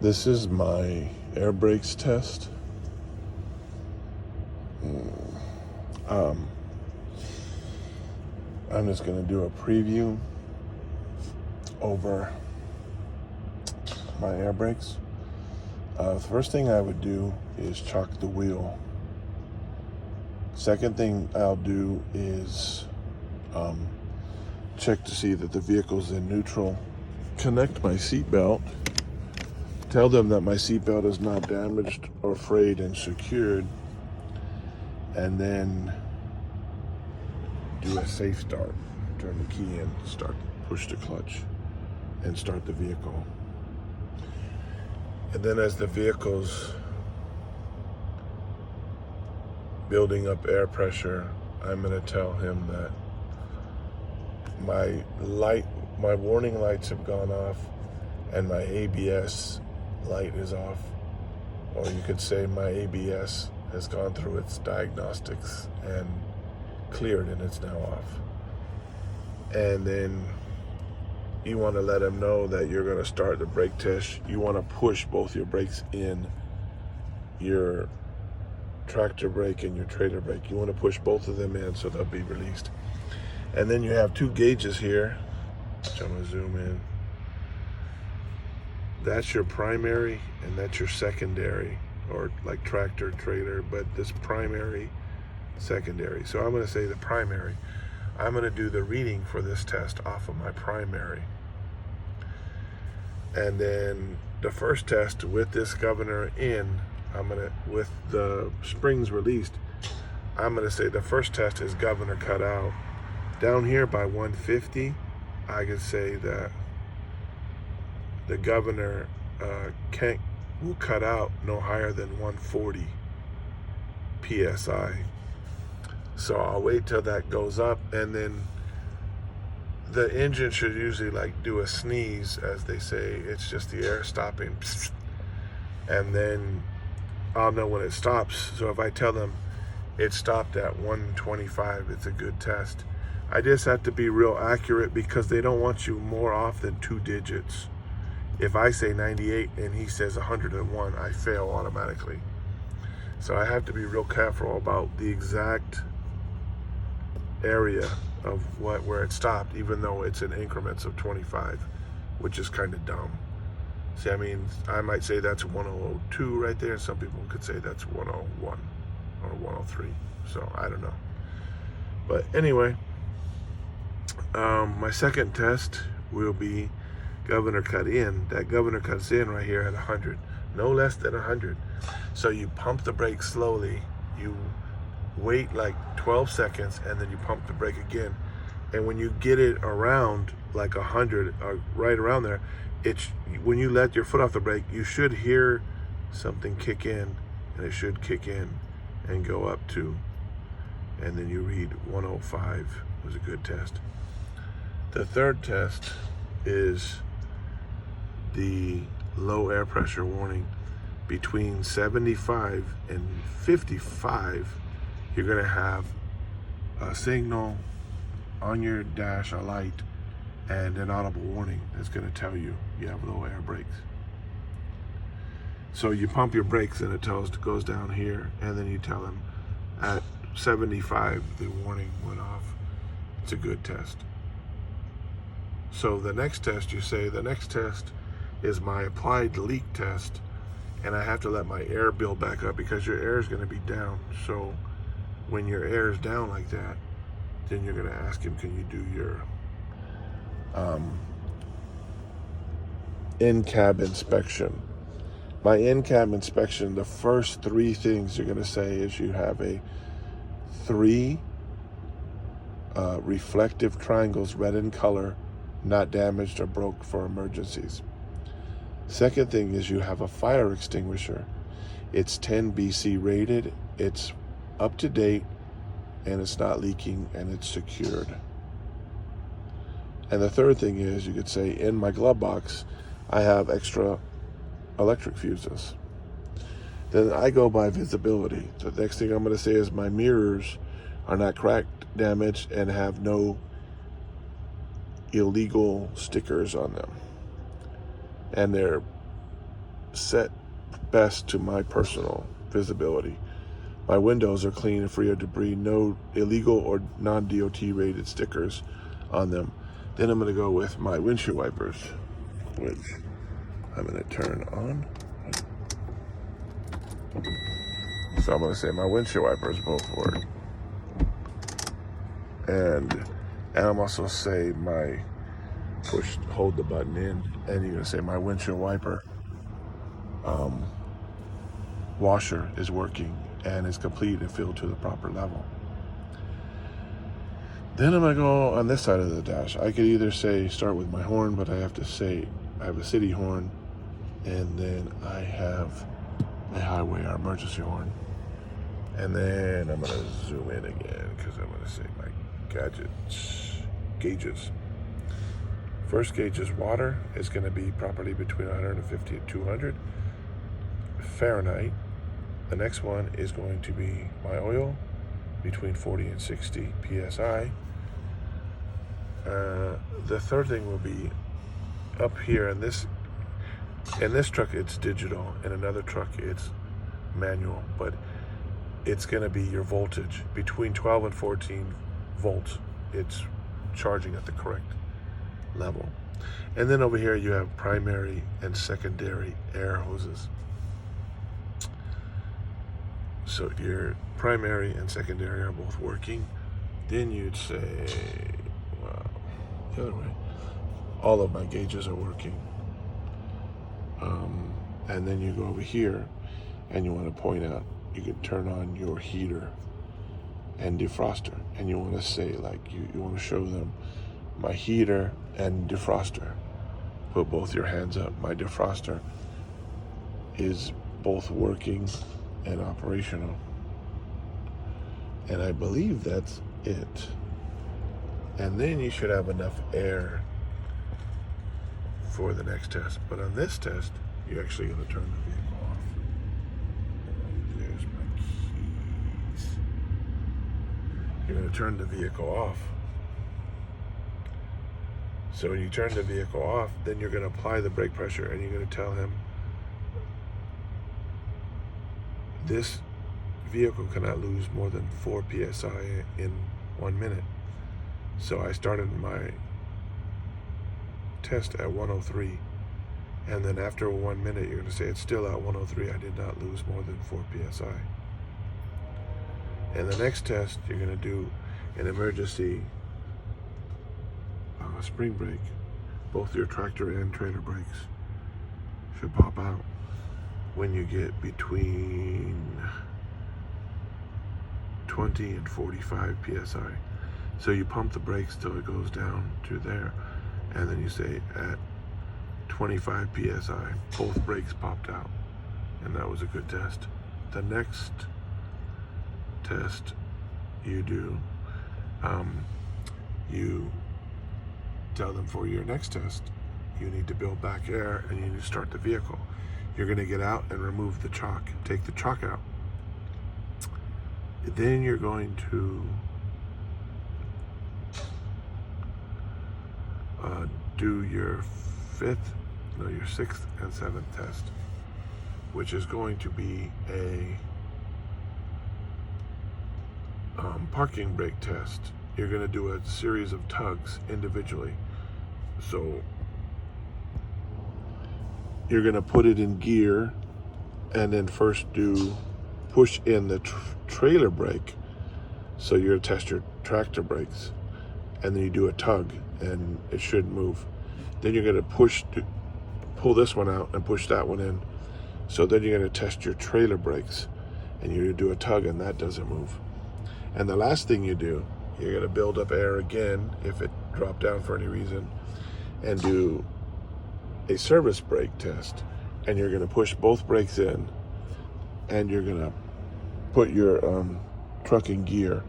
This is my air brakes test. Um, I'm just going to do a preview over my air brakes. The first thing I would do is chalk the wheel. Second thing I'll do is check to see that the vehicle's in neutral. Connect my seatbelt. Tell them that my seatbelt is not damaged or frayed and secured. And then do a safe start. Turn the key in, push the clutch, and start the vehicle. And then as the vehicle's building up air pressure, I'm gonna tell him that my warning lights have gone off and my ABS light is off. Or you could say my ABS has gone through its diagnostics and cleared and it's now off. And then you want to let them know that you're going to start the brake test. You want to push both your brakes in, your tractor brake and your trailer brake. You want to push both of them in so they'll be released. And then you have two gauges here, which I'm going to zoom in. That's your primary and that's your secondary, or like tractor, trailer, but this primary, secondary. So I'm going to say the primary. I'm going to do the reading for this test off of my primary. And then the first test with this governor in, with the springs released, I'm going to say the first test is governor cut out. Down here by 150, I could say that the governor will cut out no higher than 140 PSI. So I'll wait till that goes up, and then the engine should usually like do a sneeze, as they say. It's just the air stopping, and then I'll know when it stops. So if I tell them it stopped at 125, it's a good test. I just have to be real accurate because they don't want you more off than 2 digits. If I say 98 and he says 101, I fail automatically. So I have to be real careful about the exact area of where it stopped, even though it's in increments of 25, which is kind of dumb. See, I mean, I might say that's 102 right there. Some people could say that's 101 or 103. So I don't know. But anyway, my second test will be governor cut in. That governor cuts in right here at 100, no less than 100. So you pump the brake slowly, you wait like 12 seconds, and then you pump the brake again. And when you get it around like 100, or right around there, when you let your foot off the brake, you should hear something kick in, and it should kick in and go up to, and then you read 105. It was a good test. The third test is the low air pressure warning. Between 75 and 55, you're going to have a signal on your dash, a light, and an audible warning that's going to tell you you have low air brakes. So you pump your brakes and it goes down here, and then you tell them at 75 the warning went off. It's a good test. So the next test, you say the next test is my applied leak test, and I have to let my air build back up because your air is going to be down. So when your air is down like that, then you're going to ask him, can you do your in-cab inspection? My in-cab inspection, the first 3 things you're going to say is you have 3 reflective triangles, red in color, not damaged or broke for emergencies. Second thing is you have a fire extinguisher. It's 10 BC rated, it's up to date, and it's not leaking, and it's secured. And the third thing is you could say, in my glove box, I have extra electric fuses. Then I go by visibility. The next thing I'm going to say is my mirrors are not cracked, damaged, and have no illegal stickers on them. And they're set best to my personal visibility. My windows are clean and free of debris, no illegal or non-DOT rated stickers on them. Then I'm going to go with my windshield wipers, which I'm going to turn on. So I'm going to say my windshield wipers both work. And I'm also say my hold the button in, and you're going to say my windshield wiper washer is working and is complete and filled to the proper level. Then I'm going to go on this side of the dash. I could either say start with my horn, but I have to say I have a city horn, and then I have a highway or emergency horn. And then I'm going to zoom in again because I'm going to say my gauges. First gauge is water. It's going to be properly between 150 and 200 Fahrenheit. The next one is going to be my oil, between 40 and 60 psi. The third thing will be up here in this truck it's digital, in another truck it's manual, but it's going to be your voltage between 12 and 14 volts. It's charging at the correct level. And then over here you have primary and secondary air hoses. So your primary and secondary are both working. Then you'd say, wow, the other way, all of my gauges are working. And then you go over here and you want to point out, you can turn on your heater and defroster. And you want to say, like, you want to show them my heater and defroster. Put both your hands up. My defroster is both working and operational. And I believe that's it. And then you should have enough air for the next test. But on this test, you're actually going to turn the vehicle off. There's my keys. You're going to turn the vehicle off. So when you turn the vehicle off, then you're going to apply the brake pressure, and you're going to tell him, this vehicle cannot lose more than 4 psi in 1 minute. So I started my test at 103, and then after 1 minute you're going to say it's still at 103. I did not lose more than 4 psi. And the next test you're going to do an emergency spring brake. Both your tractor and trailer brakes should pop out when you get between 20 and 45 psi. So you pump the brakes till it goes down to there, and then you say at 25 psi, both brakes popped out, and that was a good test. The next test you do, you tell them for your next test, you need to build back air and you need to start the vehicle. You're going to get out and remove the chock, take the chock out. Then you're going to do your sixth and seventh test, which is going to be a parking brake test. You're going to do a series of tugs individually. So you're going to put it in gear, and then first push in the trailer brake. So you're going to test your tractor brakes, and then you do a tug, and it should move. Then you're going to pull this one out and push that one in. So then you're going to test your trailer brakes, and you're going to do a tug, and that doesn't move. And the last thing you do, you're going to build up air again if it dropped down for any reason, and do a service brake test. And you're going to push both brakes in, and you're going to put your truck in gear,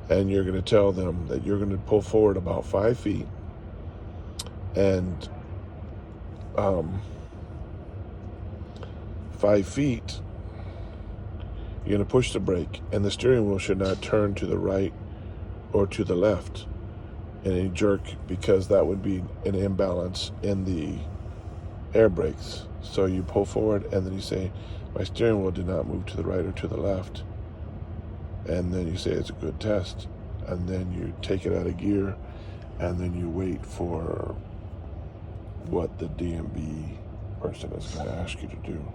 and you're going to tell them that you're going to pull forward about 5 feet, and 5 feet, you're going to push the brake, and the steering wheel should not turn to the right or to the left in a jerk, because that would be an imbalance in the air brakes. So you pull forward and then you say, my steering wheel did not move to the right or to the left. And then you say it's a good test. And then you take it out of gear and then you wait for what the DMV person is going to ask you to do.